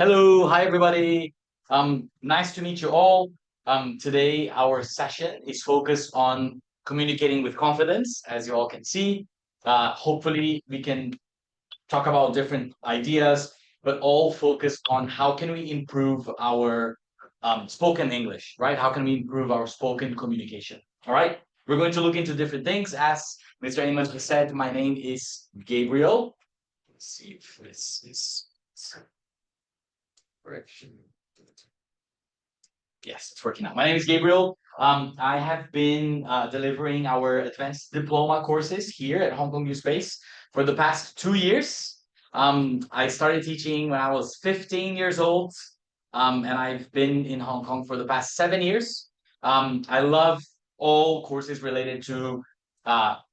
Hello, hi everybody. Nice to meet you all. Today our session is focused on communicating with confidence, as you all can see. Hopefully we can talk about different ideas, but all focused on how can we improve our spoken English, right? How can we improve our spoken communication? All right. We're going to look into different things. As Mr. Amos said, my name is Gabriel. Let's see if this is correction. Yes, it's working out. My name is Gabriel. I have been delivering our advanced diploma courses here at Hong Kong U Space for the past 2 years. I started teaching when I was 15 years old, and I've been in Hong Kong for the past 7 years. I love all courses related to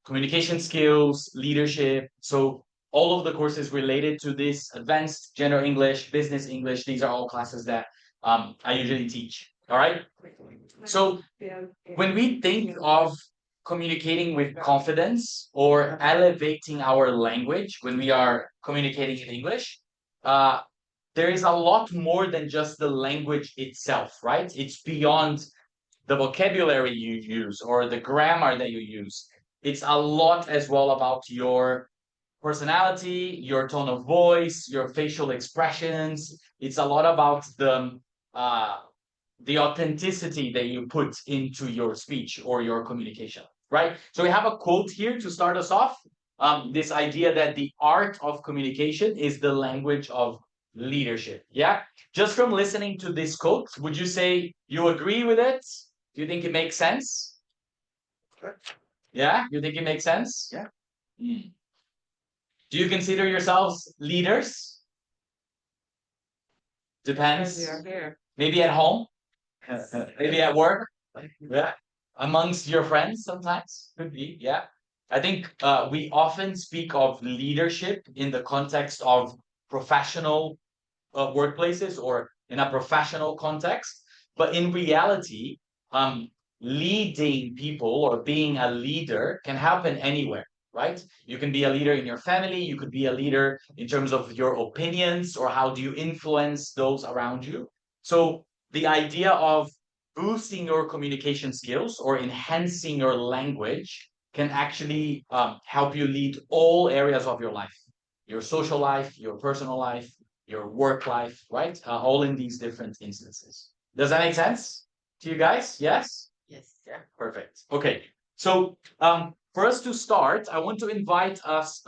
communication skills, leadership. So all of the courses related to this advanced general English, business English, these are all classes that I usually teach. All right. So when we think of communicating with confidence or elevating our language when we are communicating in English, uh, there is a lot more than just the language itself, right? It's beyond the vocabulary you use or the grammar that you use. It's a lot as well about your personality, your tone of voice, your facial expressions. It's a lot about uh, the authenticity that you put into your speech or your communication, right? So we have a quote here to start us off. This idea that the art of communication is the language of leadership. Yeah. Just from listening to this quote, would you say you agree with it? Do you think it makes sense? Yeah. You think it makes sense? Yeah. Hmm. Do you consider yourselves leaders? Depends. Maybe at home, maybe at work. Yeah. Amongst your friends sometimes could be. Yeah. I think we often speak of leadership in the context of professional workplaces or in a professional context. But in reality, um, leading people or being a leader can happen anywhere, right? You can be a leader in your family, you could be a leader in terms of your opinions or how do you influence those around you. So the idea of boosting your communication skills or enhancing your language can actually help you lead all areas of your life, your social life, your personal life, your work life, right? All in these different instances. Does that make sense to you guys? Yes? Yes. Yeah, perfect. Okay. So for us to start, I want to invite us,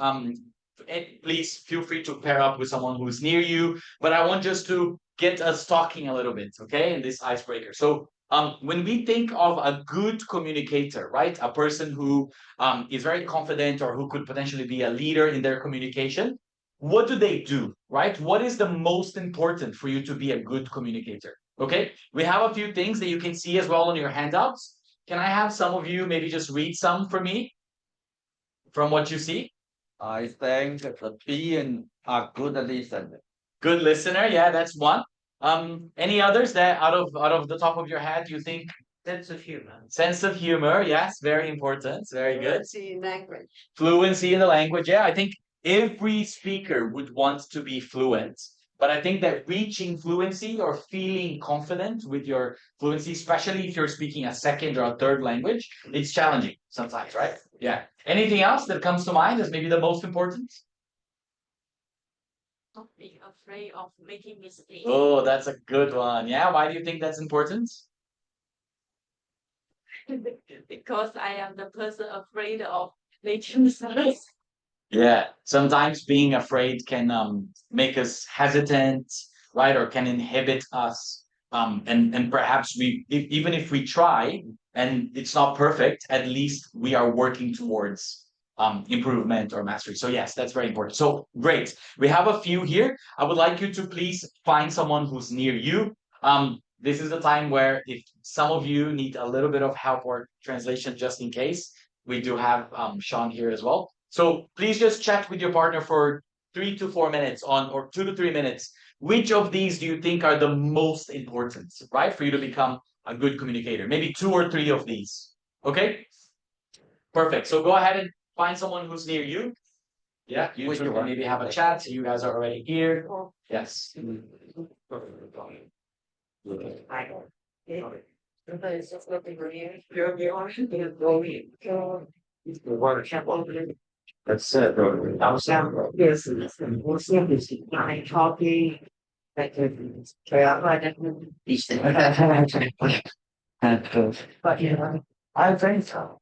please feel free to pair up with someone who's near you, but I want just to get us talking a little bit, okay, in this icebreaker. So when we think of a good communicator, right, a person who is very confident or who could potentially be a leader in their communication, what do they do, right? What is the most important for you to be a good communicator? Okay, we have a few things that you can see as well on your handouts. Can I have some of you maybe just read some for me from what you see? I think that being a good listener. Good listener, yeah, that's one. Any others that out of the top of your head you think? Sense of humor. Sense of humor, yes, very important, very good. Fluency in language. Fluency in the language, yeah, I think every speaker would want to be fluent, but I think that reaching fluency or feeling confident with your fluency, especially if you're speaking a second or a third language, it's challenging sometimes, right? Yeah. Anything else that comes to mind as maybe the most important? Not being afraid of making mistakes. Oh, that's a good one. Yeah, why do you think that's important? Because I am the person afraid of making mistakes. Yeah, sometimes being afraid can make us hesitant, right? Or can inhibit us. And perhaps even if we try and it's not perfect, at least we are working towards improvement or mastery. So yes, that's very important. So great. We have a few here. I would like you to please find someone who's near you. This is the time where if some of you need a little bit of help or translation just in case, we do have Sean here as well. So please just chat with your partner for 3 to 4 minutes on, or 2 to 3 minutes. Which of these do you think are the most important, right? For you to become a good communicator? Maybe two or three of these. Okay? Perfect. So go ahead and find someone who's near you. Yeah, you Which two can one? maybe have a chat. You guys are already here. Yes. That's it. I was yes, I copy. But you know, I think so.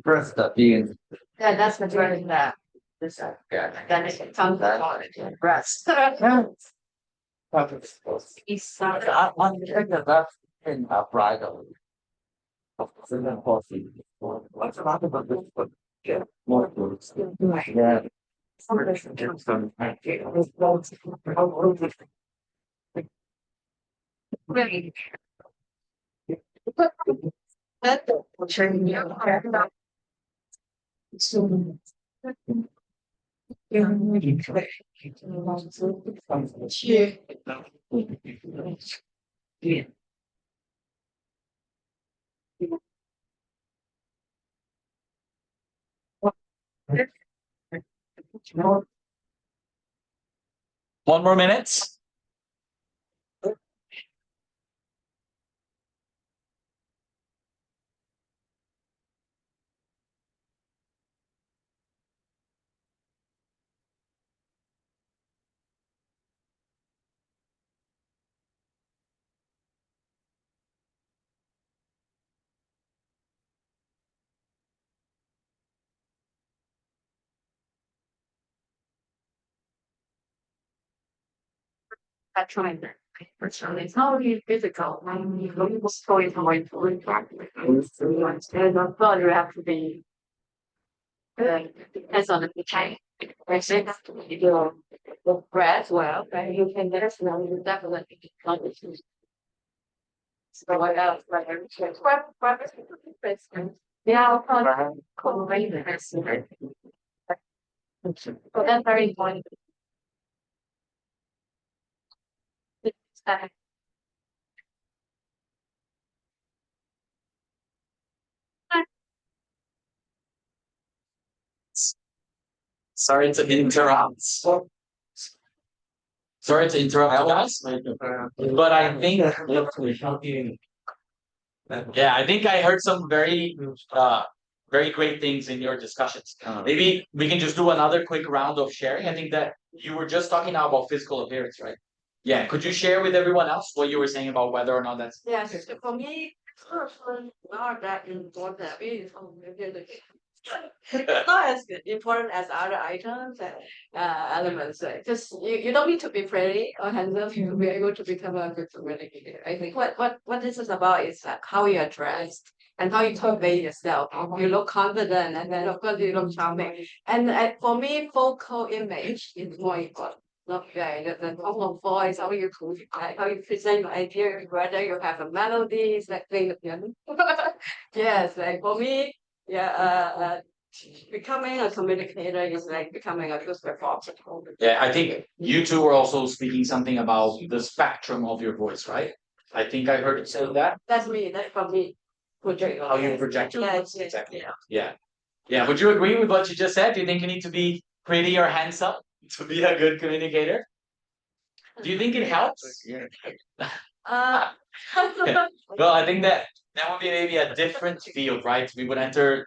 First being Yeah, that's the version that. This, then it comes out. Breast. It's I'm thinking that's in a bridal. What's about this? Get more foods. Yeah. really. That turn me on. Yeah. One more minute. I tried that. Personally, it's not really physical. You know, it's going to my food practice. And I thought you have to be depends on the time. I think you do the bread well, but you can get it now. You definitely not it. So what else? Like yeah, I'll probably combine this. So that's very important. Uh, Sorry to interrupt. Sorry to interrupt you guys, but I think yeah, I think I heard some very great things in your discussions. Maybe we can just do another quick round of sharing. I think that you were just talking now about physical appearance, right? Yeah. Could you share with everyone else what you were saying about whether or not that's yeah, so for me, personally, not that important. It's not as important as other items and elements. Just you don't need to be pretty or handsome to be able to become a good communicator. I think what this is about is how you are dressed and how you convey yourself. You look confident, and then of course you look charming. And for me, vocal image is more important. Not the tone of voice, how you present your idea, whether you have a melody, it's like playing the piano. Yes, like for me, yeah, becoming a communicator is like becoming a good performer. yeah, I think you two were also speaking something about the spectrum of your voice, right? I think I heard you say that. That's me. That's for me. Project. How you project your voice, Yeah. exactly. Yeah. Yeah. Would you agree with what you just said? Do you think you need to be pretty or handsome to be a good communicator? Do you think it helps? Uh, Well, I think that would be maybe a different field, right? We would enter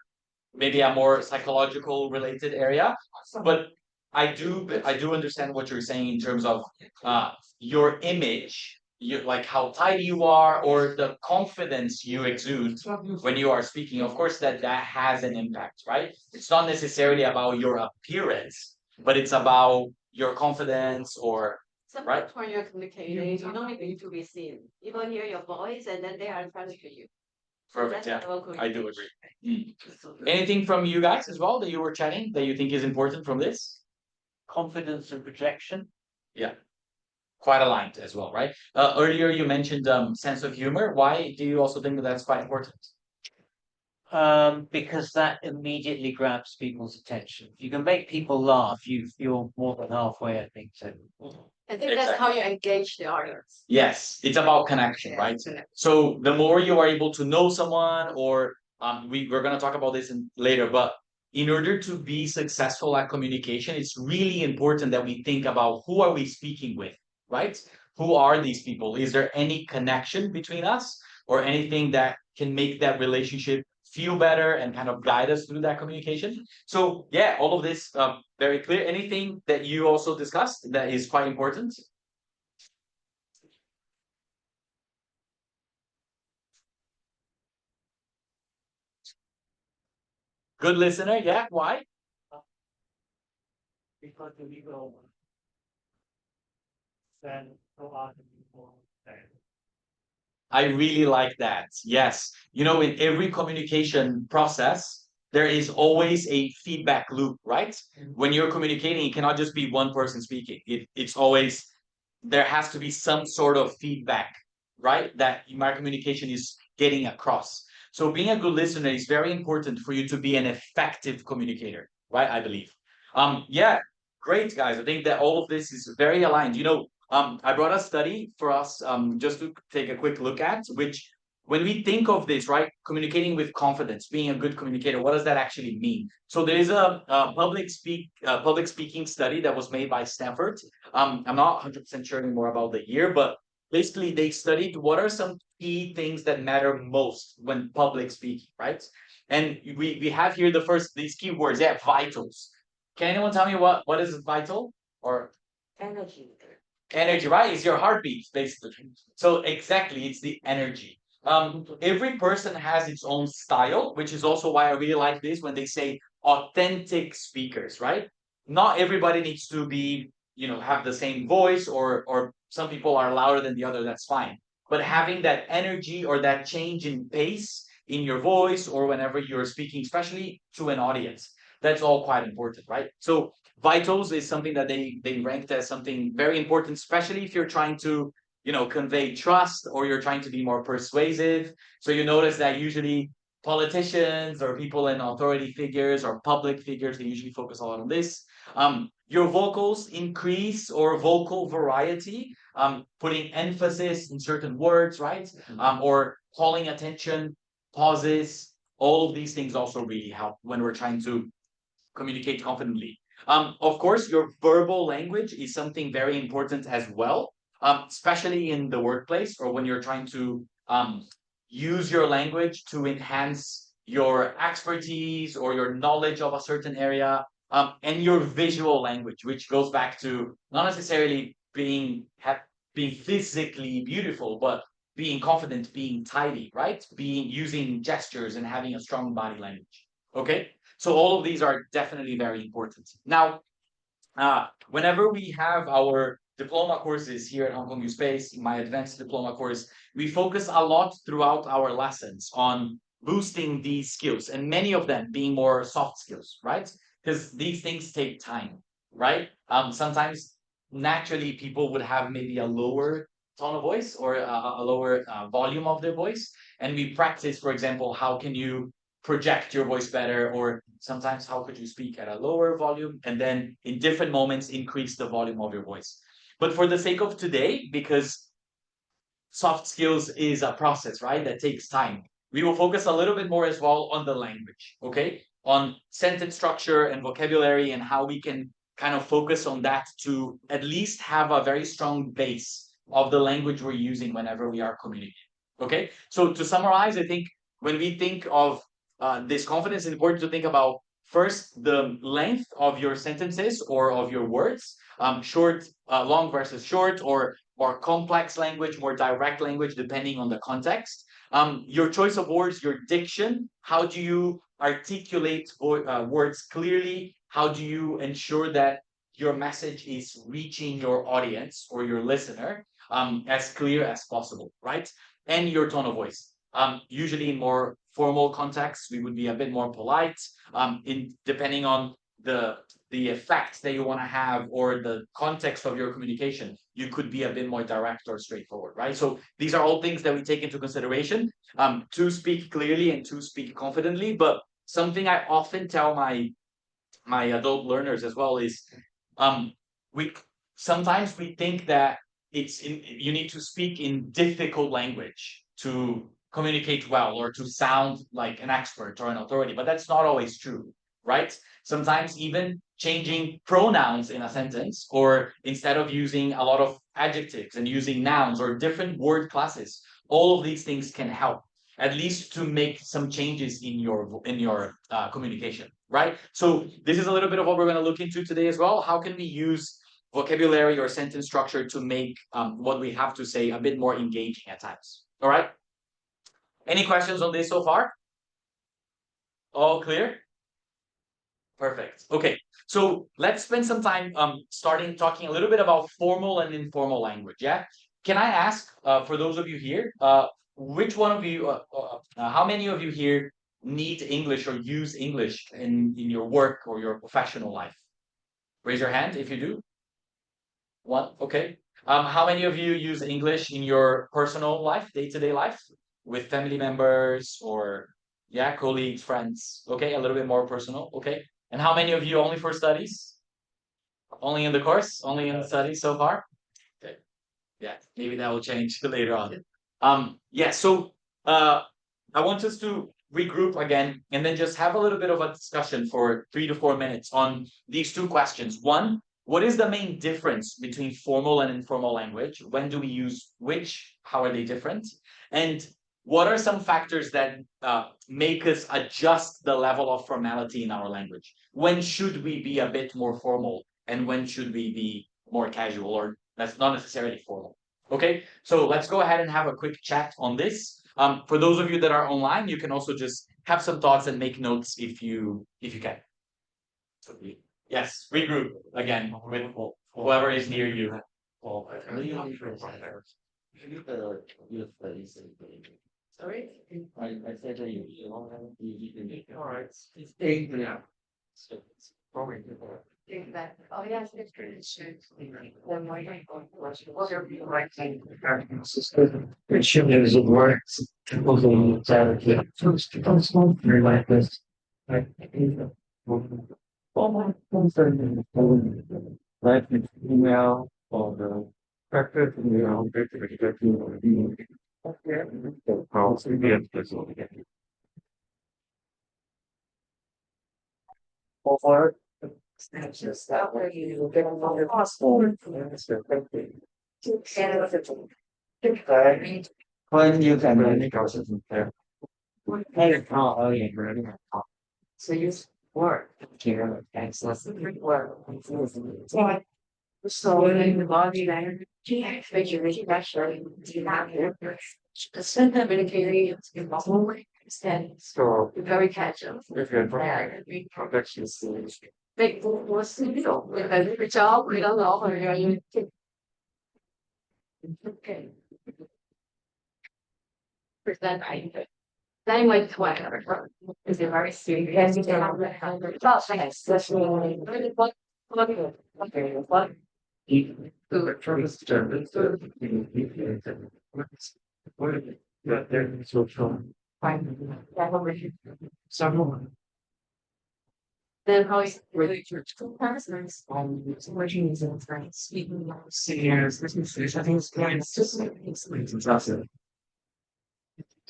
maybe a more psychological related area. But I do understand what you're saying in terms of your image, like how tidy you are, or the confidence you exude when you are speaking. Of course, that has an impact, right? It's not necessarily about your appearance, but it's about your confidence or right. Sometimes when you're communicating, you don't need to be seen. People hear your voice and then they are attracted to you. Perfect. That's Yeah, local I do image. agree. Anything from you guys as well that you were chatting that you think is important from this? confidence and projection. Yeah, quite aligned as well, right? Earlier you mentioned sense of humor. Why do you also think that that's quite important? Because that immediately grabs people's attention. If you can make people laugh, you're more than halfway, I think. So I think that's how you engage the audience. Yes, it's about connection, Yeah, right? connection. So the more you are able to know someone, or we're gonna talk about this later, but in order to be successful at communication, it's really important that we think about who are we speaking with, right? Who are these people? Is there any connection between us or anything that can make that relationship feel better and kind of guide us through that communication? So yeah, all of this very clear. Anything that you also discussed that is quite important? Good listener, yeah. Why? Because the legal then so other people there. I really like that. Yes. You know, in every communication process, there is always a feedback loop, right? When you're communicating, it cannot just be one person speaking. It's always, there has to be some sort of feedback, right? That my communication is getting across. So being a good listener is very important for you to be an effective communicator, right? I believe. Yeah, great guys. I think that all of this is very aligned. You know, I brought a study for us just to take a quick look at, which when we think of this, right, communicating with confidence, being a good communicator, what does that actually mean? So there is a public speaking study that was made by Stanford. I'm not 100% sure anymore about the year, but basically they studied what are some key things that matter most when public speaking, right? And we have here the first these key words, yeah, vitals. Can anyone tell me what is vital or Energy. energy, right? It's your heartbeat, basically. So exactly, it's the energy. Every person has its own style, which is also why I really like this when they say authentic speakers, right? Not everybody needs to be, you know, have the same voice, or some people are louder than the other, that's fine. But having that energy or that change in pace in your voice or whenever you're speaking, especially to an audience, that's all quite important, right? So vitals is something that they ranked as something very important, especially if you're trying to, you know, convey trust or you're trying to be more persuasive. So you notice that usually politicians or people in authority figures or public figures, they usually focus a lot on this. Your vocals increase or vocal variety, putting emphasis in certain words, right? Or calling attention, pauses. All of these things also really help when we're trying to communicate confidently. Of course, your verbal language is something very important as well, especially in the workplace or when you're trying to use your language to enhance your expertise or your knowledge of a certain area, and your visual language, which goes back to not necessarily being physically beautiful, but being confident, being tidy, right? Being using gestures and having a strong body language. Okay, so all of these are definitely very important. Now, whenever we have our diploma courses here at Hong Kong U Space, my advanced diploma course, we focus a lot throughout our lessons on boosting these skills, and many of them being more soft skills, right? Because these things take time, right? Sometimes naturally people would have maybe a lower tone of voice or a lower volume of their voice, and we practice, for example, how can you project your voice better, or sometimes how could you speak at a lower volume and then in different moments increase the volume of your voice. But for the sake of today, because soft skills is a process, right, that takes time, we will focus a little bit more as well on the language, okay, on sentence structure and vocabulary and how we can kind of focus on that to at least have a very strong base of the language we're using whenever we are communicating. Okay, so to summarize, I think when we think of this confidence, it's important to think about first the length of your sentences or of your words, short, long versus short, or more complex language, more direct language, depending on the context. Your choice of words, your diction, how do you articulate words clearly? How do you ensure that your message is reaching your audience or your listener as clear as possible, right? And your tone of voice. Usually in more formal contexts, we would be a bit more polite. In depending on the effect that you want to have or the context of your communication, you could be a bit more direct or straightforward, right? So these are all things that we take into consideration to speak clearly and to speak confidently. But something I often tell my adult learners as well is um, we sometimes we think that you need to speak in difficult language to communicate well or to sound like an expert or an authority, but that's not always true. right? Sometimes even changing pronouns in a sentence, or instead of using a lot of adjectives and using nouns or different word classes, all of these things can help at least to make some changes in your communication, right? So this is a little bit of what we're going to look into today as well. How can we use vocabulary or sentence structure to make what we have to say a bit more engaging at times? All right. Any questions on this so far? All clear? Perfect. Okay. So let's spend some time starting talking a little bit about formal and informal language. Yeah. Can I ask for those of you here, which one of you, how many of you here need English or use English in your work or your professional life? Raise your hand if you do. One. Okay. How many of you use English in your personal life, day-to-day life, with family members or yeah, colleagues, friends? Okay, a little bit more personal. Okay. And how many of you only for studies? Only in the course? Only in the studies so far? Okay. Yeah, maybe that will change later on. Yeah, so I want us to regroup again and then just have a little bit of a discussion for 3 to 4 minutes on these two questions. One, what is the main difference between formal and informal language? When do we use which? How are they different? And what are some factors that make us adjust the level of formality in our language? When should we be a bit more formal and when should we be more casual, or that's not necessarily formal? Okay, so let's go ahead and have a quick chat on this. For those of you that are online, you can also just have some thoughts and make notes if you can. Yes, regroup again with whoever is near you. Sorry? I said that you don't have to. All right. It's eight now. So it's probably. Think that, oh yes, it's pretty soon. Then why don't you go first? What's your view? It should be as it works. Typically, it's out of the first console. Very like this. Like, like the email or the breakfast, you know, or it's just that way you get on the hostel. When you can really go to there. Hey, oh, yeah, really. So you work here, access work. So in the body language, visually, actually, do not have the center military is involved and So very casual. if you're Yeah, trying perfectionist, big was with a good job, we don't know, or you okay. Present I then went whatever. Is it very serious? You can have the thoughts, that's really what what you trust there so from someone then how is really church comparisons working in France, speaking seniors, I think it's just it's awesome.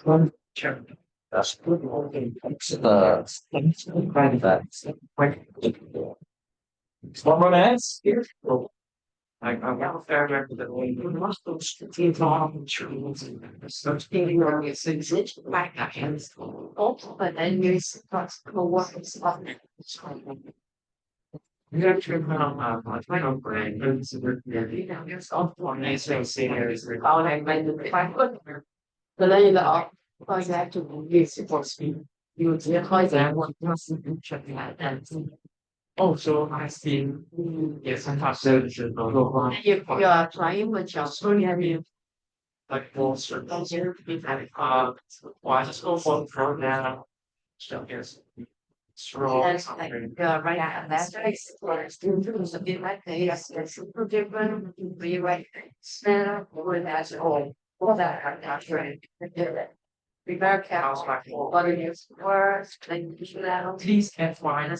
One check. That's good. One more minutes here. I got a fair record that we must go straight on trees. So speaking of it, since it's like that hands. but then you start co-workers on it. You have to my own brain. You know, yourself for I say seniors. how I made the five foot. But then you know, for example, you support speed. You would see how that one must be checking out that. Oh, so I see. Yes, I have services. If you are trying with your story, I mean, Like those circles here. Well, I just go for now. So yes. Strong. that's like you're right at that place. It's a bit like this, it's super different, be right. Stand or that's all that are not right. Be very careful, what it is, words, like, Please FY.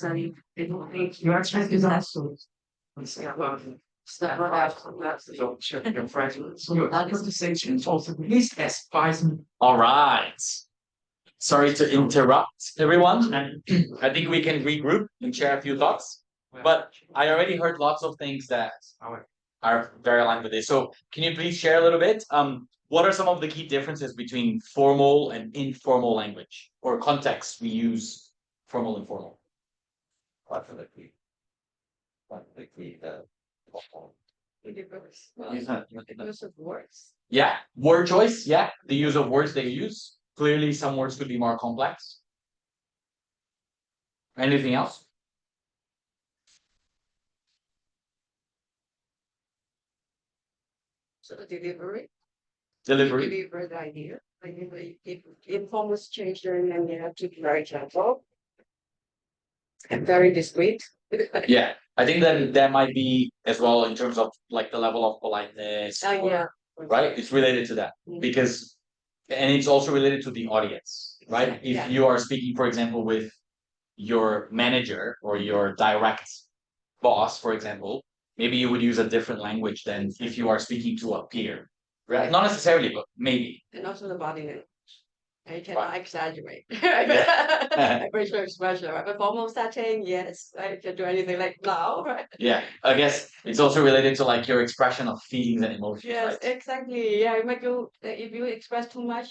You actually is also. stuff like that. So check your friends. So your conversation also please advise me. All right. sorry to interrupt everyone. I think we can regroup and share a few thoughts. But I already heard lots of things that are very aligned with this. So can you please share a little bit? What are some of the key differences between formal and informal language or context we use formal and formal? Use of words. Yeah, word choice. Yeah, the use of words they use. Clearly, some words could be more complex. Anything else? So the delivery. Delivery. Deliver the idea. Like if informal situation and you have to be very gentle and very discreet. Yeah, I think that might be as well in terms of like the level of politeness. Yeah. Right? It's related to that Mhm. because, and it's also related to the audience, right? If Yeah. you are speaking, for example, with your manager or your direct boss, for example, maybe you would use a different language than if you are speaking to a peer, right? Not necessarily, but maybe. And also the body language. I Right. cannot exaggerate. Yeah. I facial expression. Right? But formal setting, yes, I can do anything like now, right? Yeah, I guess it's also related to like your expression of feelings and emotions, Yes, right? exactly. Yeah, it make you if you express too much,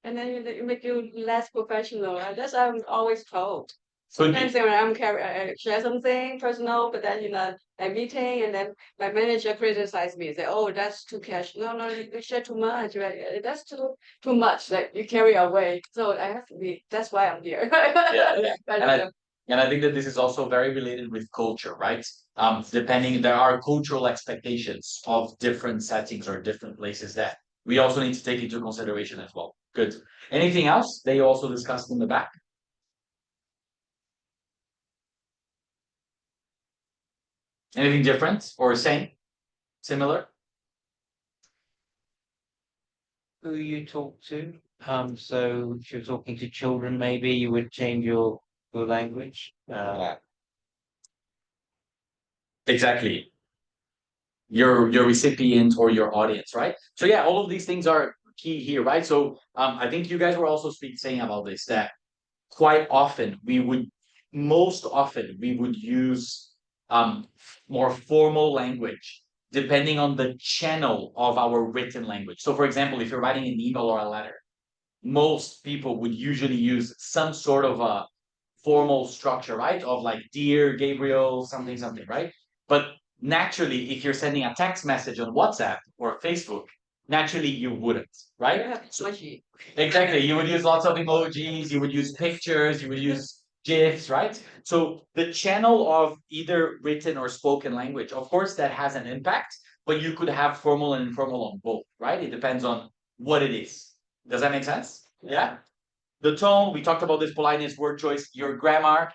and then it make you less professional. Right? That's I'm always told. Could Sometimes be. when I share something personal, but then a meeting, and then my manager criticized me. Say, "Oh, that's too cash. No, no, you share too much. Right? That's too much. Like you carry away. So I have to be. That's why I'm here. Yeah, yeah. Kind And of I and I think that this is also very related with culture, right? Depending, there are cultural expectations of different settings or different places that we also need to take into consideration as well. Good. Anything else that you also discussed in the back? Anything different or same, similar? Who you talk to. So if you're talking to children, maybe you would change your language. Exactly. Your recipient or your audience, right? So yeah, all of these things are key here, right? So I think you guys were also saying about this that quite often most often we would use more formal language depending on the channel of our written language. So for example, if you're writing an email or a letter, most people would usually use some sort of a formal structure, right? Of like, dear Gabriel, something, something, right? But naturally, if you're sending a text message on WhatsApp or Facebook, naturally you wouldn't, right? Yeah, mushy. Exactly. You would use lots of emojis, you would use pictures, you would use GIFs, right? So the channel of either written or spoken language, of course, that has an impact, but you could have formal and informal on both, right? It depends on what it is. Does that make sense? Yeah. The tone, we talked about this politeness, word choice, your grammar.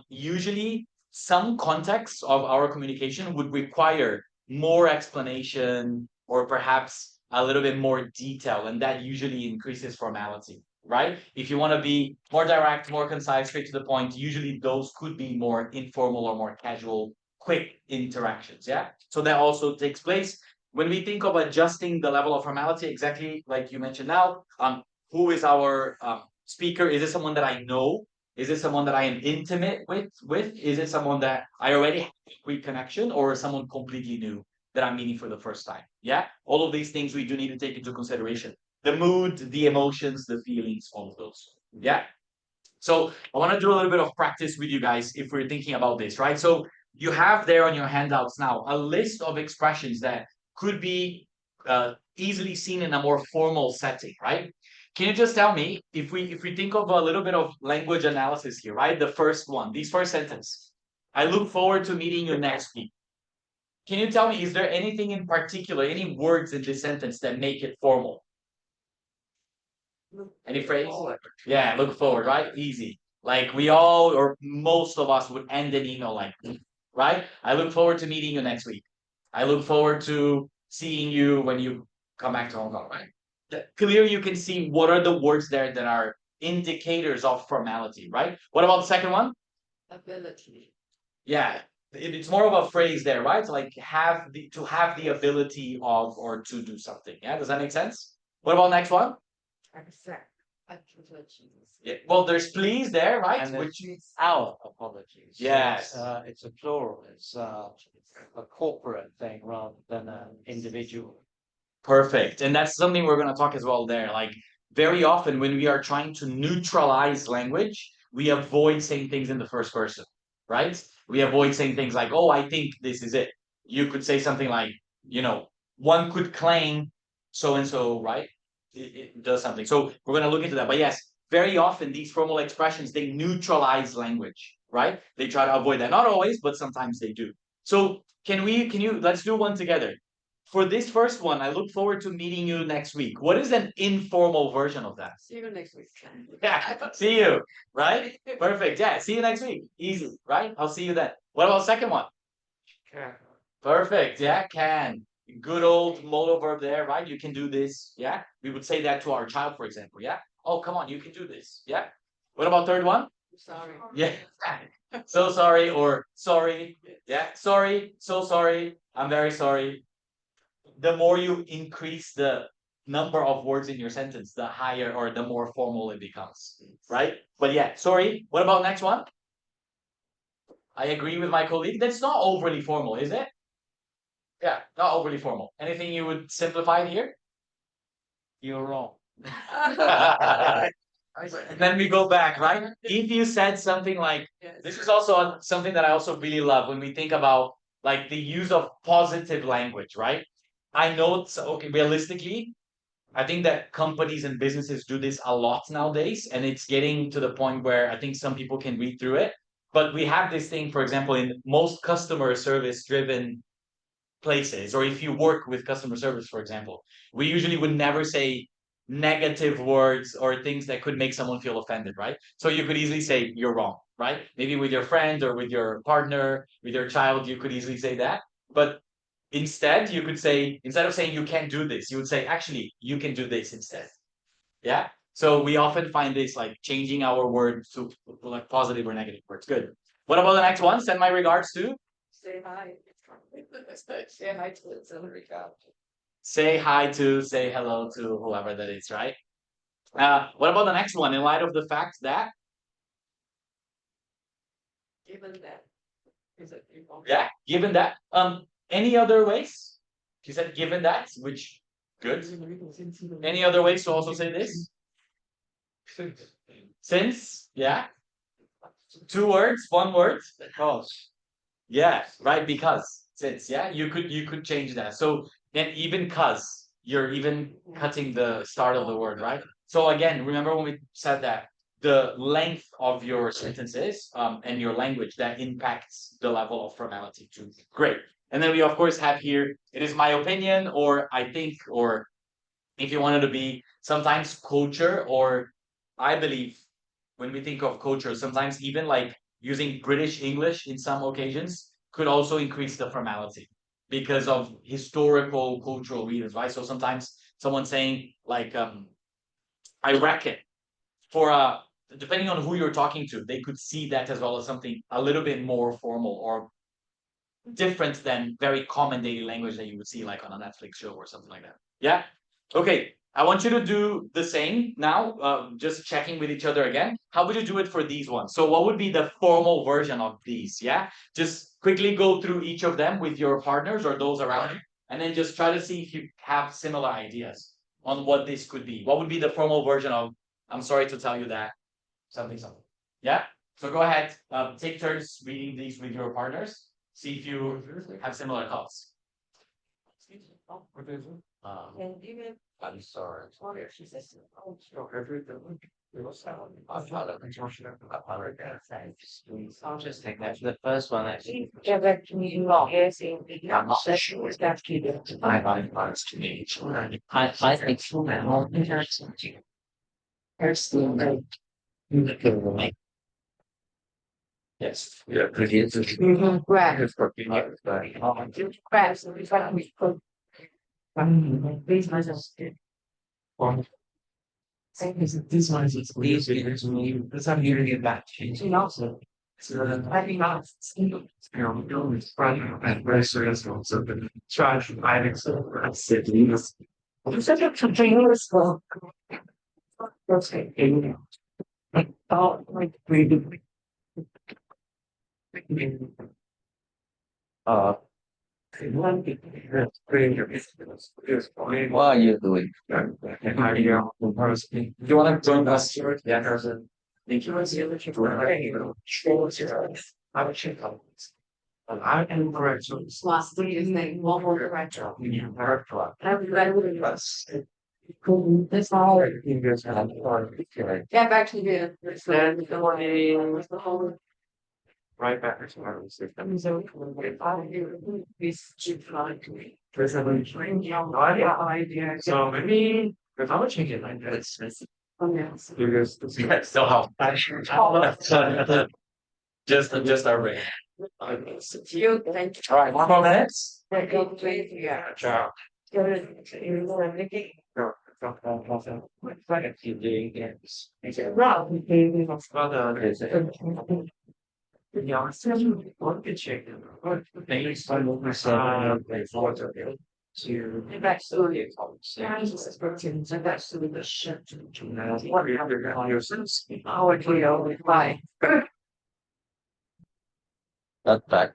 Usually some contexts of our communication would require more explanation or perhaps a little bit more detail, and that usually increases formality, right? If you want to be more direct, more concise, straight to the point, usually those could be more informal or more casual, quick interactions. Yeah. So that also takes place. When we think of adjusting the level of formality, exactly like you mentioned now, who is our speaker? Is it someone that I know? Is it someone that I am intimate with? Is it someone that I already have a quick connection, or someone completely new that I'm meeting for the first time? Yeah, all of these things we do need to take into consideration. The mood, the emotions, the feelings, all of those. Yeah. So I want to do a little bit of practice with you guys if we're thinking about this, right? So you have there on your handouts now a list of expressions that could be easily seen in a more formal setting, right? Can you just tell me if we think of a little bit of language analysis here, right? The first one, this first sentence. I look forward to meeting you next week. Can you tell me, is there anything in particular, any words in this sentence that make it formal? Any phrase? Yeah, look forward, right? Easy. Like we all or most of us would end an email like, right? I look forward to meeting you next week. I look forward to seeing you when you come back to Hong Kong, right? Clearly you can see what are the words there that are indicators of formality, right? What about the second one? Ability. Yeah, it's more of a phrase there, right? Like to have the ability of or to do something. Yeah, does that make sense? What about next one? Accept. Yeah, well, there's please there, right? And Which there's our apologies. So Yes. it's a plural. It's a corporate thing rather than an individual. perfect. And that's something we're going to talk as well there. Like, very often when we are trying to neutralize language, we avoid saying things in the first person, right? We avoid saying things like, oh, I think this is it. You could say something like, one could claim so and so, right? It does something. So we're going to look into that. But yes, very often these formal expressions, they neutralize language, right? They try to avoid that. Not always, but sometimes they do. So let's do one together. For this first one, I look forward to meeting you next week. What is an informal version of that? See you next week. Yeah, see you, right? Perfect. Yeah, see you next week. Easy, right? I'll see you then. What about the second one? Perfect. Yeah, can. Good old modal verb there, right? You can do this. Yeah. We would say that to our child, for example. Yeah. Oh, come on, you can do this. Yeah. What about third one? Sorry. Yeah. So sorry or sorry. Yeah. Sorry. So sorry. I'm very sorry. The more you increase the number of words in your sentence, the higher or the more formal it becomes, right? But yeah, sorry. What about next one? I agree with my colleague. That's not overly formal, is it? Yeah, not overly formal. Anything you would simplify here? You're wrong. And then we go back, right? If you said something like, this is also something that I also really love when we think about like the use of positive language, right? I know it's okay, realistically, I think that companies and businesses do this a lot nowadays, and it's getting to the point where I think some people can read through it. But we have this thing, for example, in most customer service driven places, or if you work with customer service, for example, we usually would never say negative words or things that could make someone feel offended, right? So you could easily say you're wrong, right? Maybe with your friend or with your partner, with your child, you could easily say that. But instead, you could say, instead of saying you can't do this, you would say, actually, you can do this instead. Yeah. So we often find this like changing our words to like positive or negative words. Good. What about the next one? Send my regards to. Say hi. Say hi to it. Say hi to, say hello to whoever that is, right? What about the next one? In light of the fact that, Given that. Is it informal? yeah, given that, any other ways? She said, given that, which good. Any other ways to also say this? Since, yeah. Two words, one word. Because. Yeah, right. Because since, yeah, you could change that. So then even cause you're even cutting the start of the word, right? So again, remember when we said that the length of your sentences and your language that impacts the level of formality too. Great. And then we of course have here, it is my opinion, or I think, or if you wanted to be sometimes culture, or I believe when we think of culture, sometimes even like using British English in some occasions could also increase the formality because of historical cultural reasons, right? So sometimes someone saying like I reckon for depending on who you're talking to, they could see that as well as something a little bit more formal or different than very common daily language that you would see like on a Netflix show or something like that. Yeah. Okay. I want you to do the same now, just checking with each other again. How would you do it for these ones? So what would be the formal version of these? Yeah. Just quickly go through each of them with your partners or those around you, and then just try to see if you have similar ideas on what this could be. What would be the formal version of, I'm sorry to tell you that, something, something. Yeah. So go ahead, take turns reading these with your partners. See if you have similar thoughts. And even. I'm sorry. She says, oh, I'll just take that. The first one actually. get back to me long as in the session was that to you. I think Yes. Grab. Grab. So we find we put. These ones. This one is these gives me that's how you get back to You know, I think that's. it's running and very serious also but try to find it so cities. Such a continuous flow. Okay. Oh, like we uh one What are you doing? do you want to join us here? Yeah, person. Thank you. I would check out. I am correct. So Last three is like one more right. That's all. Yeah, back to you. Then the whole right back to our system. So this keep trying to me. So maybe if I would change it like this. Because So how? Just our rate. You thank you. All right, 1 more minutes. Yeah. ciao. Keep doing it. Back to you. Bye. Not back.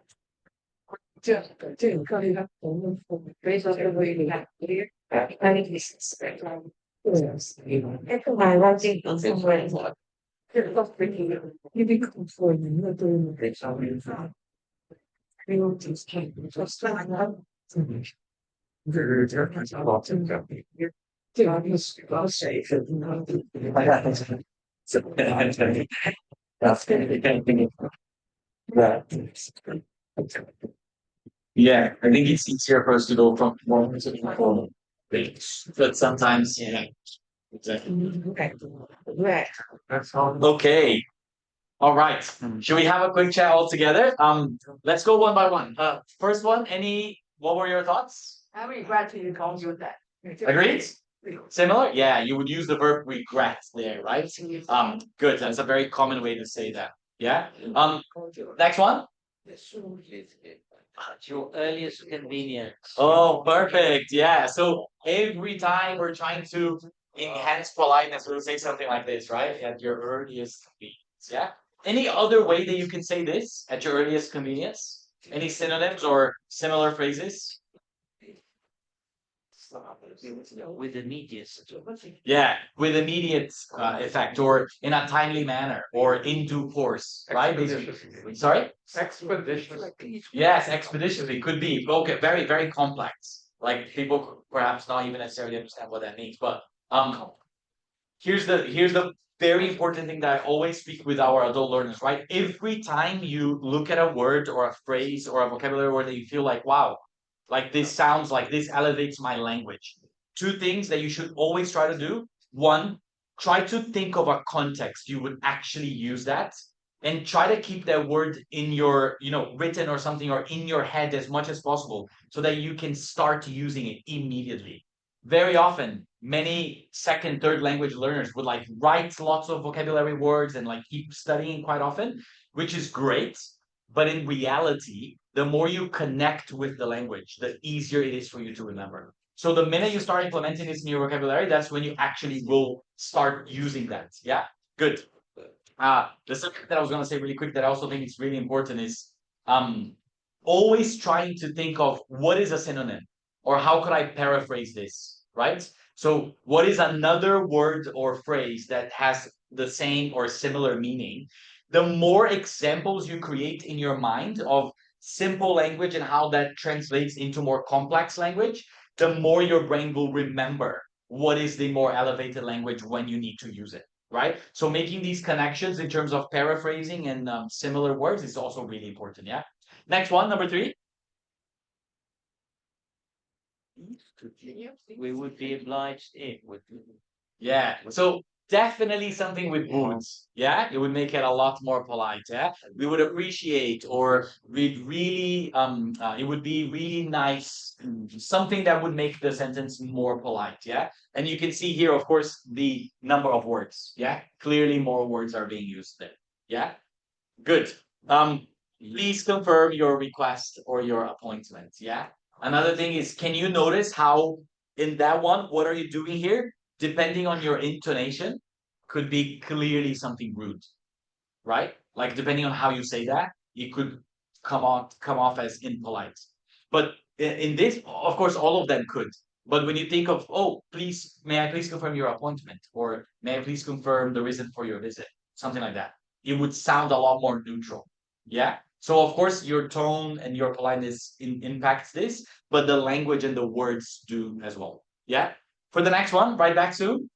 Based on the way you have here. And it is. It's my writing on somewhere. You become for you, not doing it. We will just keep just like that. That's gonna be anything that. Yeah, I think it's easier for us to go from one to the things, but sometimes, yeah. Exactly. Right. That's all. Okay. All right. Should we have a quick chat all together? Let's go one by one. First one, what were your thoughts? I regret you can't do that. Agreed? Similar? Yeah, you would use the verb regret there, right? Good. That's a very common way to say that. Yeah. Next one. At your earliest convenience. Oh, perfect. Yeah. So every time we're trying to enhance politeness, we'll say something like this, right? At your earliest convenience. Yeah. Any other way that you can say this at your earliest convenience? Any synonyms or similar phrases? With immediate. Yeah, with immediate effect or in a timely manner or in due course, right? Basically. Sorry? Expeditious. Yes, expeditiously could be. Okay, very, very complex. Like people perhaps not even necessarily understand what that means. But here's the very important thing that I always speak with our adult learners, right? Every time you look at a word or a phrase or a vocabulary word that you feel like, wow, like this sounds like this elevates my language. Two things that you should always try to do. One, try to think of a context you would actually use that and try to keep that word in your, written or something or in your head as much as possible so that you can start using it immediately. Very often, many second, third language learners would like write lots of vocabulary words and like keep studying quite often, which is great. But in reality, the more you connect with the language, the easier it is for you to remember. So the minute you start implementing this new vocabulary, that's when you actually will start using that. Yeah, good. The second that I was going to say really quick that I also think is really important is always trying to think of what is a synonym or how could I paraphrase this, right? So what is another word or phrase that has the same or similar meaning? The more examples you create in your mind of simple language and how that translates into more complex language, the more your brain will remember what is the more elevated language when you need to use it, right? So making these connections in terms of paraphrasing and similar words is also really important. Yeah. Next one, number 3. We would be obliged if. Yeah. So definitely something with words. Yeah. It would make it a lot more polite. Yeah. We would appreciate or we'd really it would be really nice. Something that would make the sentence more polite. Yeah. And you can see here, of course, the number of words. Yeah. Clearly more words are being used there. Yeah. Good. Please confirm your request or your appointment. Yeah. Another thing is, can you notice how in that one, what are you doing here? Depending on your intonation, could be clearly something rude, right? Like depending on how you say that, it could come off as impolite. But in this, of course, all of them could. But when you think of, oh, please, may I please confirm your appointment, or may I please confirm the reason for your visit, something like that, it would sound a lot more neutral. Yeah. So of course, your tone and your politeness impacts this, but the language and the words do as well. Yeah. For the next one, right back to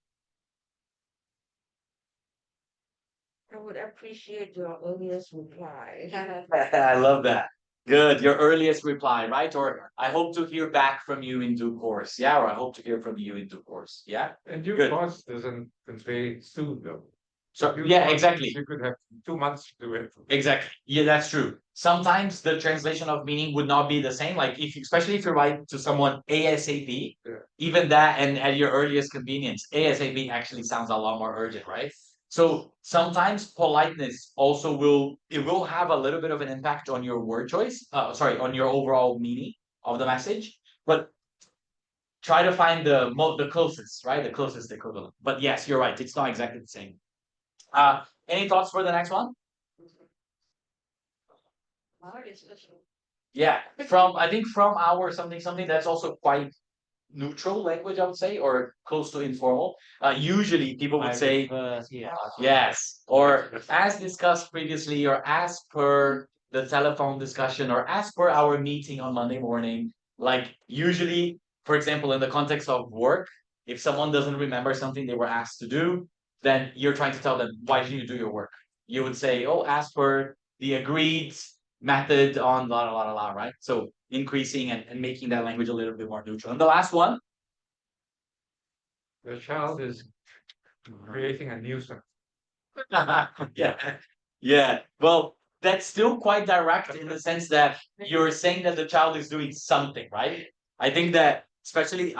I would appreciate your earliest reply. I love that. Good. Your earliest reply, right? Or I hope to hear back from you in due course. Yeah. Or I hope to hear from you in due course. Yeah. And due Good. course doesn't convey soon though. So Due yeah, course, exactly. You could have 2 months to do it. Exactly. Yeah, that's true. Sometimes the translation of meaning would not be the same. Like if, especially if you write to someone ASAP, Yeah. even that and at your earliest convenience, ASAP actually sounds a lot more urgent, right? So sometimes politeness also will have a little bit of an impact on your word choice. Sorry, on your overall meaning of the message. But try to find the closest, right? The closest equivalent. But yes, you're right. It's not exactly the same. Any thoughts for the next one? Our discussion. Yeah, from I think from our something that's also quite neutral language, I would say, or close to informal. Usually people would say Yeah. yes, or as discussed previously, or as per the telephone discussion, or as per our meeting on Monday morning. Like usually, for example, in the context of work, if someone doesn't remember something they were asked to do, then you're trying to tell them, why didn't you do your work? You would say, oh, as per the agreed method on la la la la, right? So increasing and making that language a little bit more neutral. And the last one, The child is creating a nuisance. yeah, yeah. Well, that's still quite direct in the sense that you're saying that the child is doing something, right? I think that especially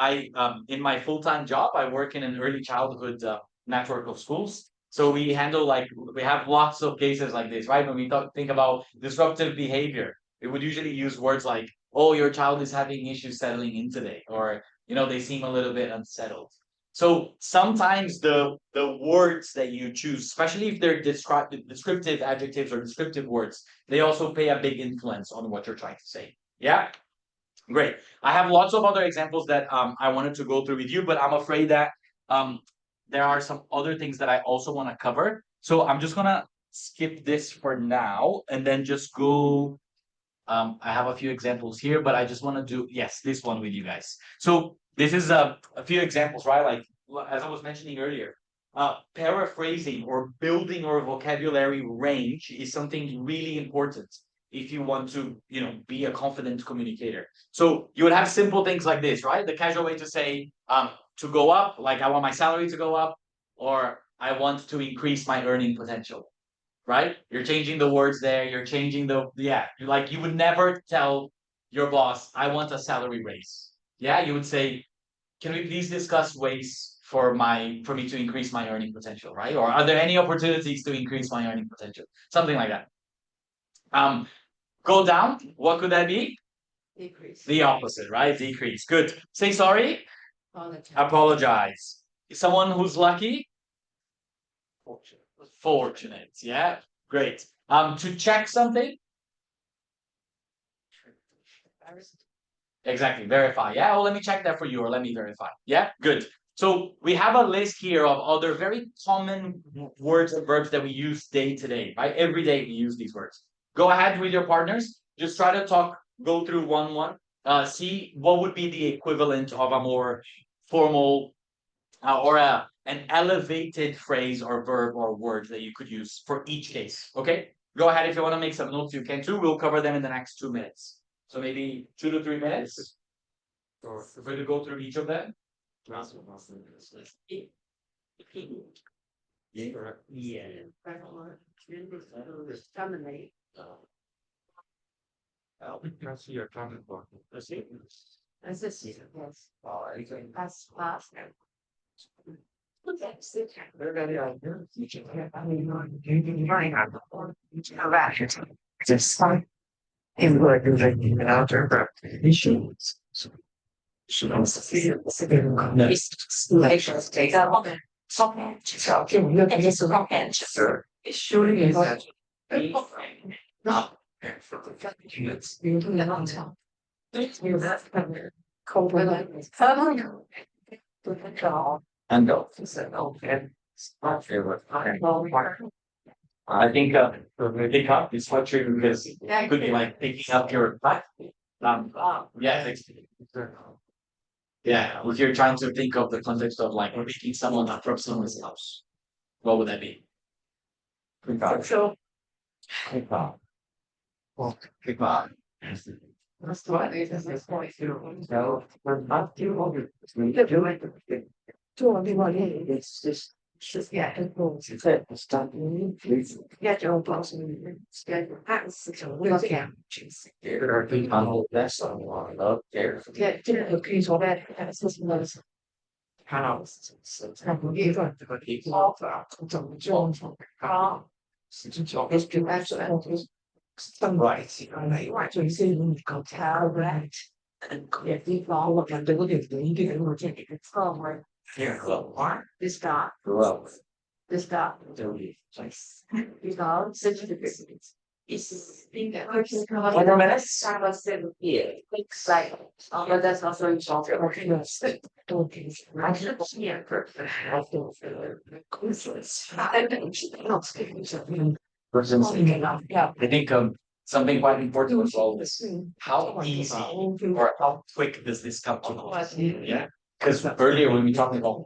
in my full-time job, I work in an early childhood network of schools. So we have lots of cases like this, right? When we think about disruptive behavior, we would usually use words like, "Oh, your child is having issues settling in today," or they seem a little bit unsettled. So sometimes the words that you choose, especially if they're descriptive adjectives or descriptive words, they also play a big influence on what you're trying to say. Yeah, great. I have lots of other examples that I wanted to go through with you, but I'm afraid that um there are some other things that I also want to cover. So I'm just gonna skip this for now and then just go. I have a few examples here, but I just want to do, yes, this one with you guys. So this is a few examples, right? Like as I was mentioning earlier, paraphrasing or building your vocabulary range is something really important if you want to, be a confident communicator. So you would have simple things like this, right? The casual way to say, to go up, like I want my salary to go up, or I want to increase my earning potential, right? You're changing the words there. You're changing yeah. Like you would never tell your boss, I want a salary raise. Yeah, you would say, can we please discuss ways for me to increase my earning potential, right? Or are there any opportunities to increase my earning potential? Something like that. Um, go down. What could that be? Decrease. The opposite, right? Decrease. Good. Say sorry. Apologize. Apologize. Someone who's lucky. Fortunate. Yeah. Great. To check something. Exactly. Verify. Yeah. Oh, let me check that for you, or let me verify. Yeah. Good. So we have a list here of other very common words and verbs that we use day to day, right? Every day we use these words. Go ahead with your partners. Just try to go through one. See what would be the equivalent of a more formal or an elevated phrase or verb or word that you could use for each case. Okay? Go ahead if you want to make some notes, you can too. We'll cover them in the next 2 minutes. So maybe 2 to 3 minutes. Or if we to go through each of them. Yeah. Terminate. I see your comment block. That's it. Yes. That's fast. Just fine. In working without her issues. She wants to feel take up. It surely is that. Not. And I think pick up is what you because it could be like picking up your back. Yeah, yeah. If you're trying to think of the context of like picking someone up from someone's house, what would that be? Pick up. So Pick up. Well, pick up. that's what it is. That's what No, we're not doing it. It's just yeah, it's done. Get your boss and get your hands to look at. There are things on the best on love there. Get the piece of that as this was. House. Give up the people of the John from car. It's too much. Right. I want to see them go tell right. And if you all of them do it, then you can look at it somewhere. Here, look. This guy, Love. this guy. Dirty. You know, such a difference. It's thing that works. 4 more minutes. I was 7 years. Like, but that's also in short. Don't think. I just hear perfect. I feel I don't not speaking something. Yeah. I think something quite important as well is how easy or how quick does this come to us? Yeah. Because earlier when we talked about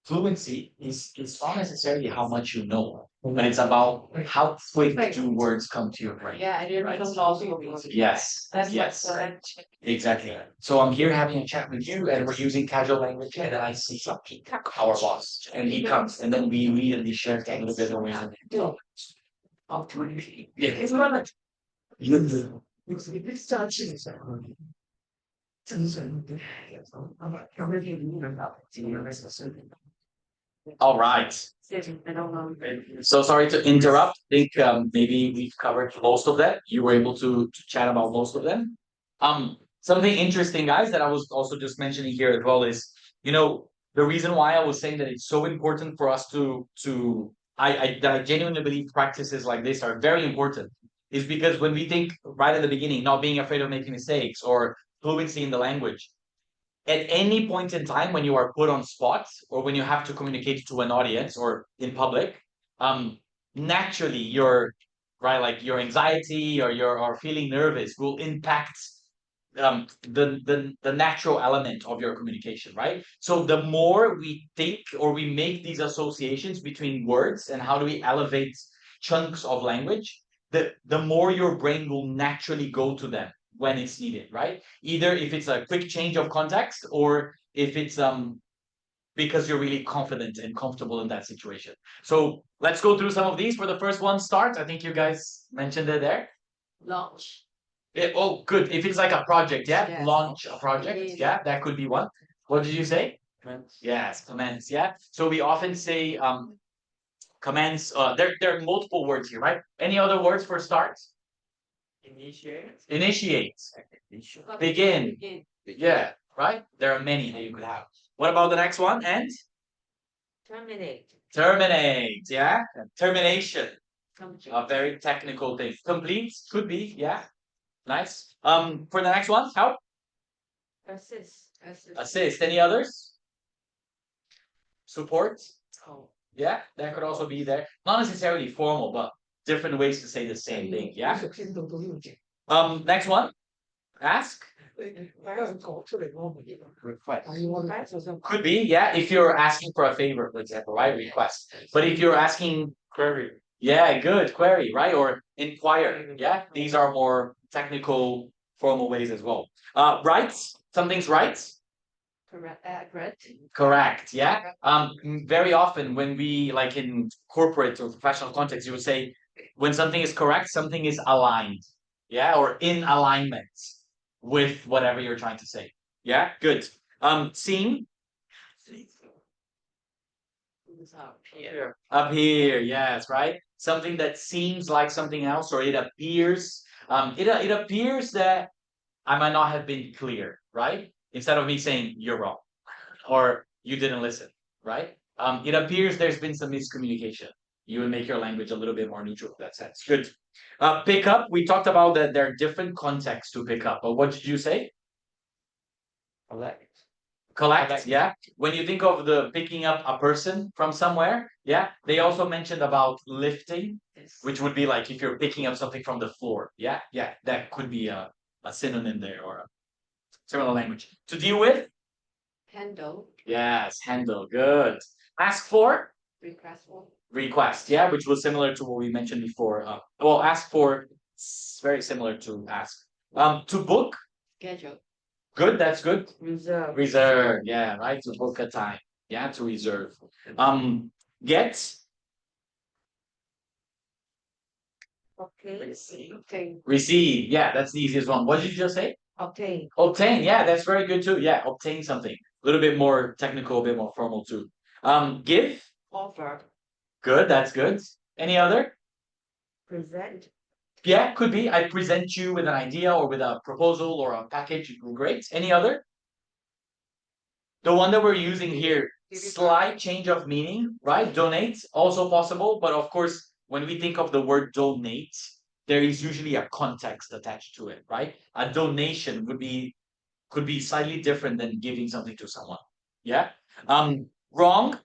fluency is not necessarily how much you know, but it's about how quick do words come to your brain. Yeah, I didn't Right. also. Yes. That's Yes. what's Exactly. So I'm here having a chat with you and we're using casual language and then I see our boss and he comes and then we immediately share a little bit of wisdom. opportunity. Yeah. It's one of All right. I don't know. So sorry to interrupt. I think maybe we've covered most of that. You were able to chat about most of them. Something interesting, guys, that I was also just mentioning here as well is, the reason why I was saying that it's so important for us that I genuinely believe practices like this are very important, is because when we think right at the beginning, not being afraid of making mistakes or fluency in the language, at any point in time when you are put on spot or when you have to communicate to an audience or in public, naturally your right like your anxiety or your feeling nervous will impact the natural element of your communication, right? So the more we think or we make these associations between words and how do we elevate chunks of language, the more your brain will naturally go to them when it's needed, right? Either if it's a quick change of context or if it's because you're really confident and comfortable in that situation. So let's go through some of these. For the first one, start. I think you guys mentioned it there. Launch. Oh, good. If it's like a project, yeah, Yes. launch a project, yeah, that could be one. What did you say? Commence. Yes, commence, yeah. So we often say commence. There are multiple words here, right? Any other words for start? Initiate. Initiate, begin, yeah, right? There are many that you could have. What about the next one? And Terminate. terminate, yeah. Termination, Complete. a very technical thing. Complete could be, yeah. Nice. For the next one, help. Assist. Assist. Any others? Support. Oh. Yeah, that could also be there. Not necessarily formal, but different ways to say the same thing. Yeah. Next one. Ask. Request. Could be, yeah, if you're asking for a favor, for example, right? Request. But if you're asking Query. yeah, good query, right? Or inquire. Yeah, these are more technical, formal ways as well. Right? Something's right. Correct. Correct. Correct. Yeah. Very often when we like in corporate or professional context, you would say when something is correct, something is aligned. Yeah, or in alignment with whatever you're trying to say. Yeah, good. Seen Here. up here. Yes, right. Something that seems like something else, or it appears. It appears that I might not have been clear, right? Instead of me saying you're wrong or you didn't listen, right? It appears there's been some miscommunication. You would make your language a little bit more neutral in that sense. Good. Pick up. We talked about that there are different contexts to pick up. But what did you say? Collect. Collect, yeah. When you think of the picking up a person from somewhere, yeah, they also mentioned about lifting, which would be like if you're picking up something from the floor. Yeah, yeah, that could be a synonym there or a similar language. To deal with? Handle, Yes, handle. Good. Ask for? request for, Request, yeah, which was similar to what we mentioned before. Well, ask for, it's very similar to ask. To book? schedule, Good, that's good. reserve, Reserve, yeah, right, to book a time. Yeah, to reserve. Get, okay, obtain, receive, yeah, that's the easiest one. What did you just say? obtain, Obtain, yeah, that's very good too. Yeah, obtain something. A little bit more technical, a bit more formal too. Give, offer, good, that's good. Any other? present, Yeah, could be. I present you with an idea or with a proposal or a package. Great. Any other? The one that we're using here, slight change of meaning, right? Donate, also possible. But of course, when we think of the word donate, there is usually a context attached to it, right? A donation could be slightly different than giving something to someone. Yeah. Wrong,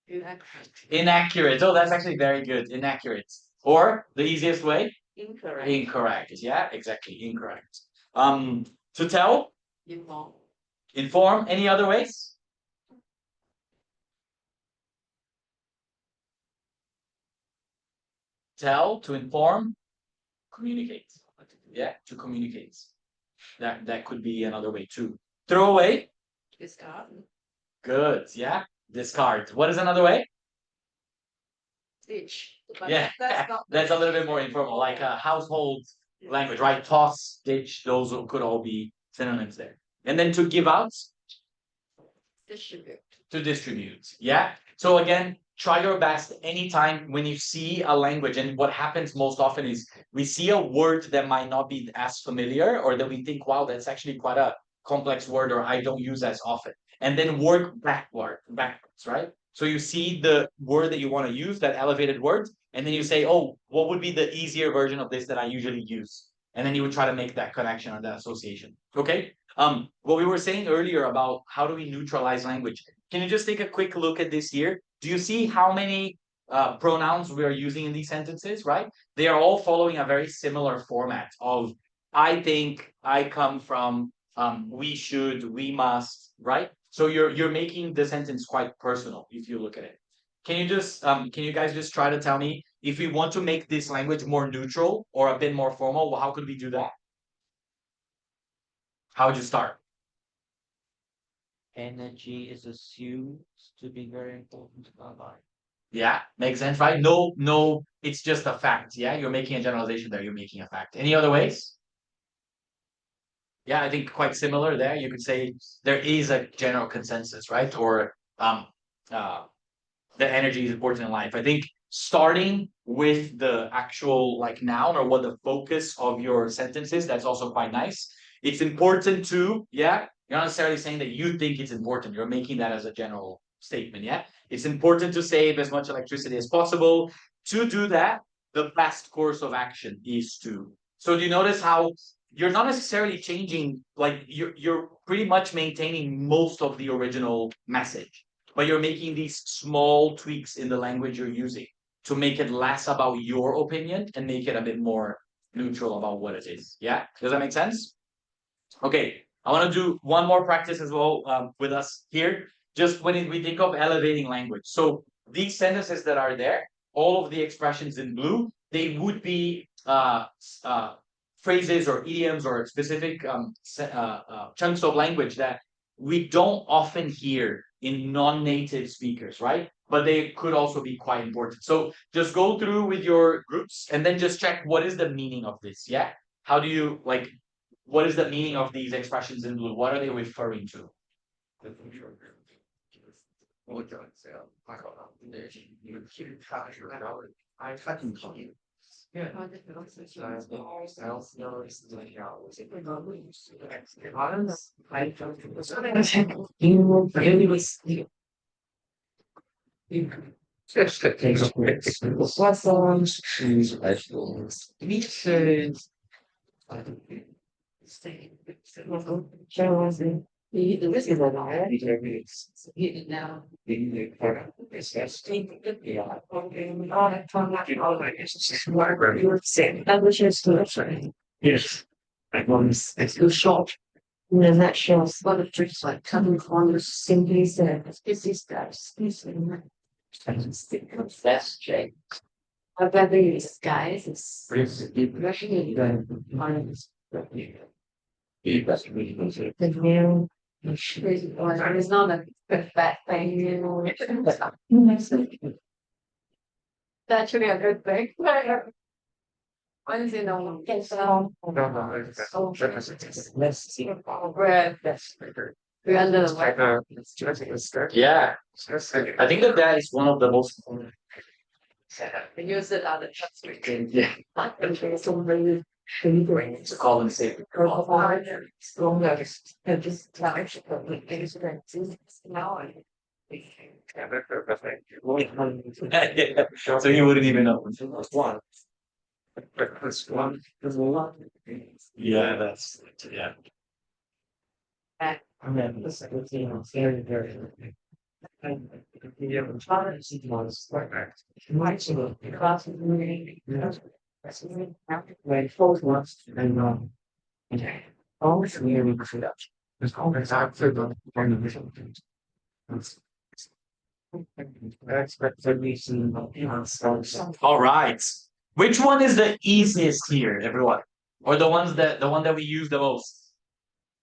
inaccurate, inaccurate. Oh, that's actually very good. Inaccurate. Or the easiest way, incorrect, incorrect. Yeah, exactly. Incorrect. To tell, inform, inform. Any other ways? Tell, to inform, communicate. Yeah, to communicate. That could be another way too. Throw away. discard, Good. Yeah. Discard. What is another way? ditch. But Yeah, that's not that's a little bit more informal, like a household language, right? Toss, ditch, those could all be synonyms there. And then to give out, distribute, to distribute. Yeah. So again, try your best anytime when you see a language. And what happens most often is we see a word that might not be as familiar or that we think, wow, that's actually quite a complex word or I don't use as often. And then work backwards, right? So you see the word that you want to use, that elevated word, and then you say, oh, what would be the easier version of this that I usually use? And then you would try to make that connection or that association. Okay. What we were saying earlier about how do we neutralize language? Can you just take a quick look at this here? Do you see how many pronouns we are using in these sentences, right? They are all following a very similar format of I think, I come from, we should, we must, right? So you're making the sentence quite personal if you look at it. Can you guys just try to tell me if we want to make this language more neutral or a bit more formal, well, how could we do that? How would you start? Energy is assumed to be very important in our life. Yeah, makes sense, right? No, no, it's just a fact. Yeah, you're making a generalization there. You're making a fact. Any other ways? Yeah, I think quite similar there. You could say there is a general consensus, right? Or uh, that energy is important in life. I think starting with the actual like noun or what the focus of your sentence is, that's also quite nice. It's important to, yeah, you're not necessarily saying that you think it's important. You're making that as a general statement, yeah? It's important to save as much electricity as possible. To do that, the best course of action is to. So do you notice how you're not necessarily changing, like you're pretty much maintaining most of the original message, but you're making these small tweaks in the language you're using to make it less about your opinion and make it a bit more neutral about what it is. Yeah, does that make sense? Okay, I want to do one more practice as well with us here. Just when we think of elevating language. So these sentences that are there, all of the expressions in blue, they would be phrases or idioms or specific chunks of language that we don't often hear in non-native speakers, right? But they could also be quite important. So just go through with your groups and then just check what is the meaning of this. Yeah. How do you like what is the meaning of these expressions in blue? What are they referring to? Just the things of mix. What songs? Me too. This is a lot. Now. Yes. It's too short. And then that shows a lot of tricks like coming corners, simply said, this is that, this is that's Jake. I bet these guys is rushing on the new. It's not a bad thing, you know. That should be a good thing. Once in a while, it's so let's see. We're under the weather. Yeah, I think that that is one of the most We use it on the street. yeah to call and say. So you wouldn't even know. Yeah, that's yeah. All right. Which one is the easiest here, everyone? Or the one that we use the most?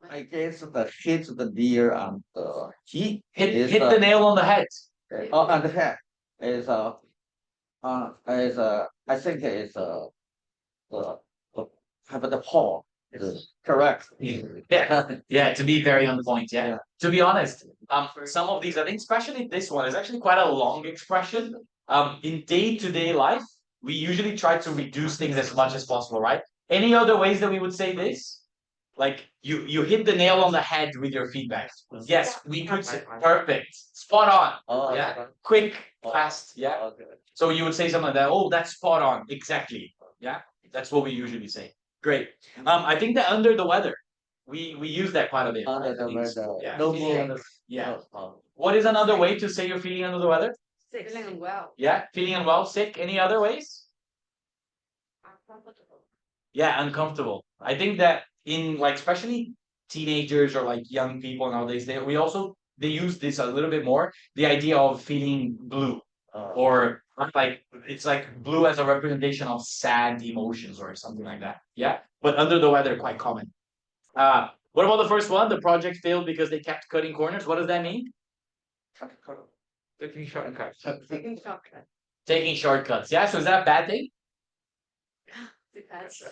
I guess the hit the deer and the heat Hit the nail on the head. and the head is I think is the have the paw is correct. Yeah, yeah, to be very on point, yeah. Yeah. To be honest, some of these, I think especially this one is actually quite a long expression. In day-to-day life, we usually try to reduce things as much as possible, right? Any other ways that we would say this? Like you hit the nail on the head with your feedback. Yes, we could say perfect, spot on. Oh, Yeah, quick, fast. Yeah. Okay. So you would say something like that. Oh, that's spot on. Exactly. Yeah, that's what we usually say. Great. I think that under the weather, we use that quite a bit. Under right? the Things- weather, Yeah. no feeling more. under- yeah. No, What is another way to say you're feeling under the weather? Feeling unwell. Yeah, feeling unwell, sick. Any other ways? Uncomfortable. Yeah, uncomfortable. I think that in like especially teenagers or like young people nowadays, they use this a little bit more. The idea of feeling blue or like it's like blue as a representation of sad emotions or something like that. Yeah, but under the weather, quite common. What about the first one? The project failed because they kept cutting corners. What does that mean? Taking shortcuts. Taking shortcut. Taking shortcuts. Yeah, so is that a bad thing? Depends.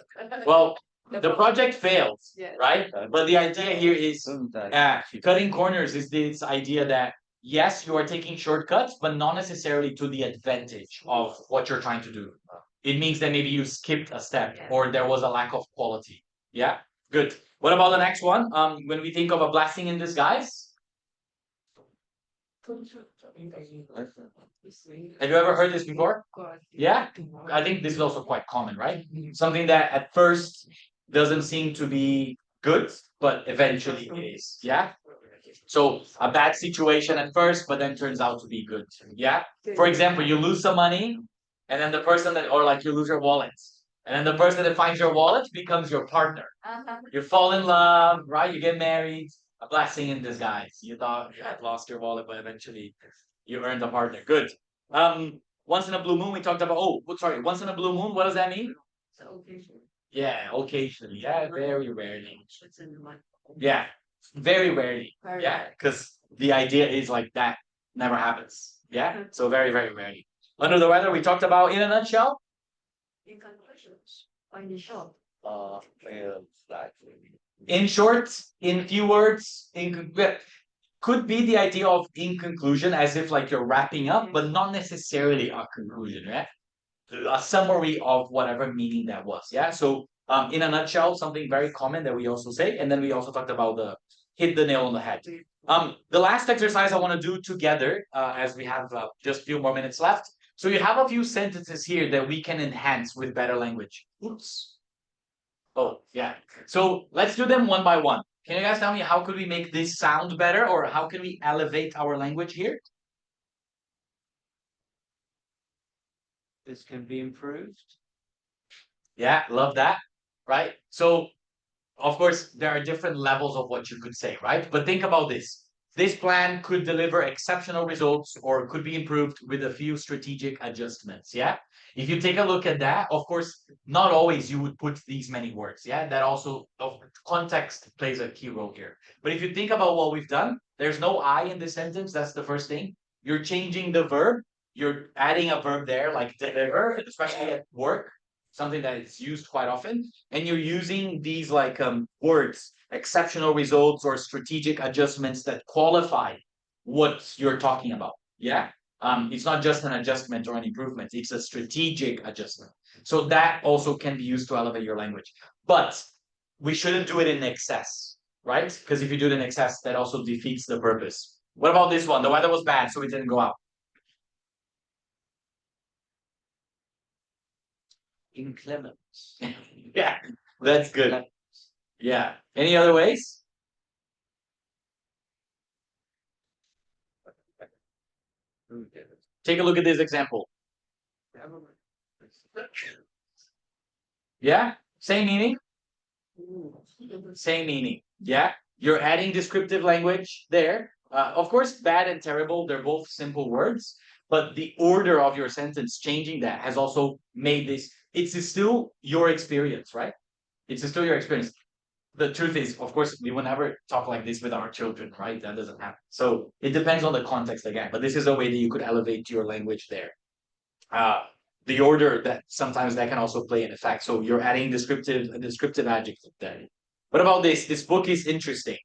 Well, the project failed, Yeah. right? But the idea here is sometimes. cutting corners is this idea that yes, you are taking shortcuts, but not necessarily to the advantage of what you're trying to do. It means that maybe you skipped a step or there was a lack of quality. Yeah, good. What about the next one? When we think of a blessing in disguise, have you ever heard this before? Yeah, I think this is also quite common, right? Something that at first doesn't seem to be good, but eventually is. Yeah. So a bad situation at first, but then turns out to be good. Yeah. For example, you lose some money, and then the person that, or like you lose your wallet, and then the person that finds your wallet becomes your partner. You fall in love, right? You get married. A blessing in disguise. You thought you had lost your wallet, but eventually you earned a partner. Good. Once in a blue moon, we talked about. Oh, sorry. Once in a blue moon, what does that mean? Yeah, occasionally. Yeah, very rarely. Yeah, very rarely. Yeah, because the idea is like that never happens. Yeah, so very, very rarely. Under the weather, we talked about in a nutshell. In conclusions, or in short. Well, like, In short, in few words, could be the idea of in conclusion, as if like you're wrapping up, but not necessarily a conclusion, right? A summary of whatever meaning that was. Yeah. So in a nutshell, something very common that we also say, and then we also talked about hit the nail on the head. The last exercise I want to do together, as we have just a few more minutes left. So you have a few sentences here that we can enhance with better language. Oops. Oh, yeah. So let's do them one by one. Can you guys tell me how could we make this sound better, or how can we elevate our language here? This can be improved. Yeah, love that. Right? So of course, there are different levels of what you could say, right? But think about this. This plan could deliver exceptional results or could be improved with a few strategic adjustments. Yeah. If you take a look at that, of course, not always you would put these many words. Yeah. That also, of context plays a key role here. But if you think about what we've done, there's no I in this sentence. That's the first thing. You're changing the verb. You're adding a verb there, like deliver, especially at work, something that is used quite often, and you're using these like words, exceptional results or strategic adjustments that qualify what you're talking about. Yeah. It's not just an adjustment or an improvement, it's a strategic adjustment. So that also can be used to elevate your language. But we shouldn't do it in excess, right? Because if you do it in excess, that also defeats the purpose. What about this one? The weather was bad, so it didn't go out. Inclement. Yeah, that's good. Yeah. Any other ways? Take a look at this example. Yeah, same meaning. Same meaning. Yeah, you're adding descriptive language there. Of course, bad and terrible, they're both simple words, but the order of your sentence changing that has also made this, it's still your experience, right? It's still your experience. The truth is, of course, we will never talk like this with our children, right? That doesn't happen. So it depends on the context again, but this is a way that you could elevate your language there. Uh, the order that sometimes that can also play an effect. So you're adding a descriptive adjective there. What about this? This book is interesting.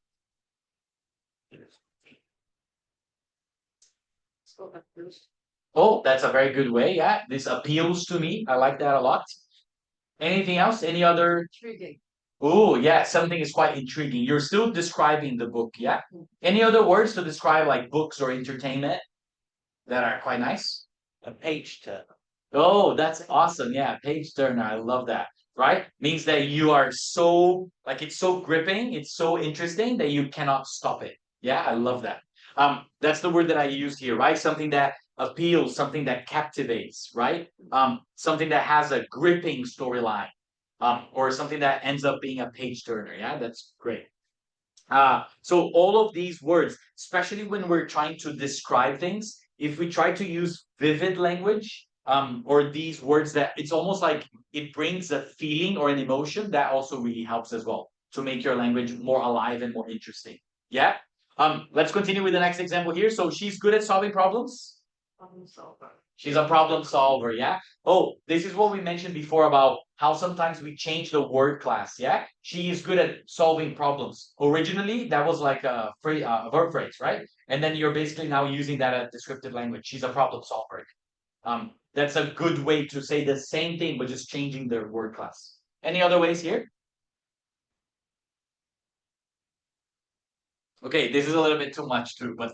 Oh, that's a very good way. Yeah, this appeals to me. I like that a lot. Anything else? Any other? Intriguing. Oh, yeah, something is quite intriguing. You're still describing the book, yeah? Any other words to describe like books or entertainment that are quite nice? A page turner. Oh, that's awesome. Yeah, page turner. I love that. Right? Means that you are so like it's so gripping, it's so interesting that you cannot stop it. Yeah, I love that. That's the word that I used here, right? Something that appeals, something that captivates, right? Something that has a gripping storyline, or something that ends up being a page turner. Yeah, that's great. So all of these words, especially when we're trying to describe things, if we try to use vivid language, or these words that it's almost like it brings a feeling or an emotion, that also really helps as well to make your language more alive and more interesting. Yeah. Let's continue with the next example here. So she's good at solving problems. Problem solver. She's a problem solver, yeah? Oh, this is what we mentioned before about how sometimes we change the word class, yeah? She is good at solving problems. Originally, that was like a verb phrase, right? And then you're basically now using that as descriptive language. She's a problem solver. That's a good way to say the same thing, but just changing the word class. Any other ways here? Okay, this is a little bit too much too, but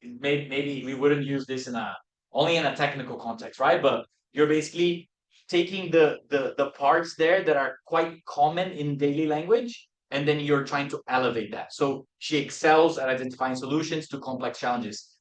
maybe we wouldn't use this in a only in a technical context, right? But you're basically taking the parts there that are quite common in daily language, and then you're trying to elevate that. So she excels at identifying solutions to complex challenges.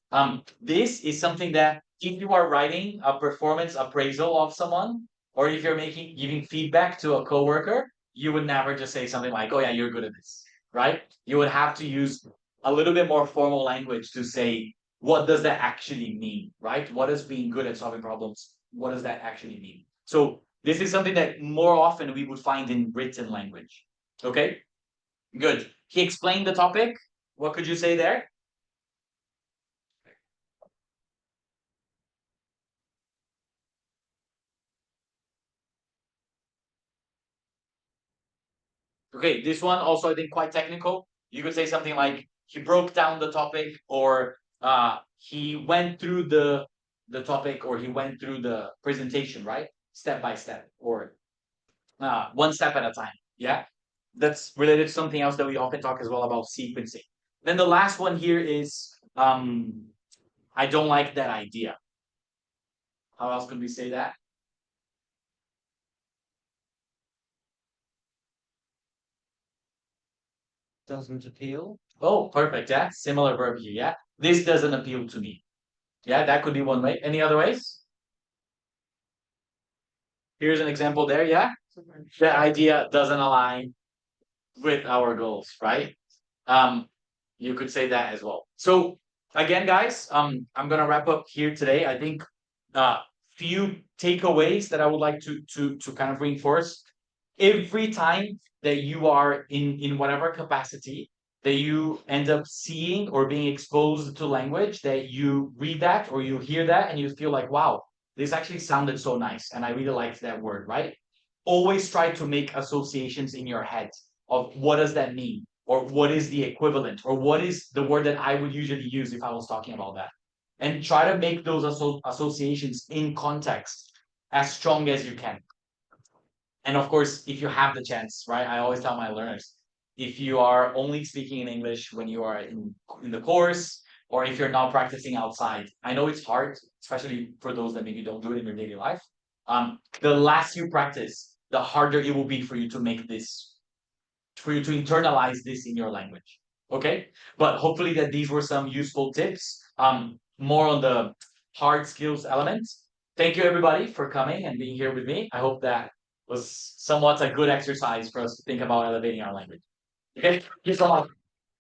This is something that if you are writing a performance appraisal of someone, or if you're making giving feedback to a coworker, you would never just say something like, "Oh yeah, you're good at this," right? You would have to use a little bit more formal language to say what does that actually mean, right? What does being good at solving problems, what does that actually mean? So this is something that more often we would find in written language. Okay, good. He explained the topic. What could you say there? Okay, this one also I think quite technical. You could say something like he broke down the topic, or he went through the topic, or he went through the presentation, right? Step by step, or one step at a time. Yeah. that's related to something else that we often talk as well about sequencing. Then the last one here is I don't like that idea. How else can we say that? Doesn't appeal. Oh, perfect. Yeah, similar verb here. Yeah, this doesn't appeal to me. Yeah, that could be one way. Any other ways? Here's an example there. Yeah, that idea doesn't align with our goals, right? Um, you could say that as well. So again, guys, I'm gonna wrap up here today. I think few takeaways that I would like to kind of reinforce. Every time that you are in whatever capacity that you end up seeing or being exposed to language, that you read that or you hear that and you feel like, wow, this actually sounded so nice and I really liked that word, right? Always try to make associations in your head of what does that mean, or what is the equivalent, or what is the word that I would usually use if I was talking about that, and try to make those associations in context as strong as you can. And of course, if you have the chance, right? I always tell my learners, if you are only speaking in English when you are in the course, or if you're not practicing outside, I know it's hard, especially for those that maybe don't do it in your daily life. The less you practice, the harder it will be for you to make this, for you to internalize this in your language. Okay, but hopefully that these were some useful tips. More on the hard skills element. Thank you everybody for coming and being here with me. I hope that was somewhat a good exercise for us to think about elevating our language. Okay, thank you so much.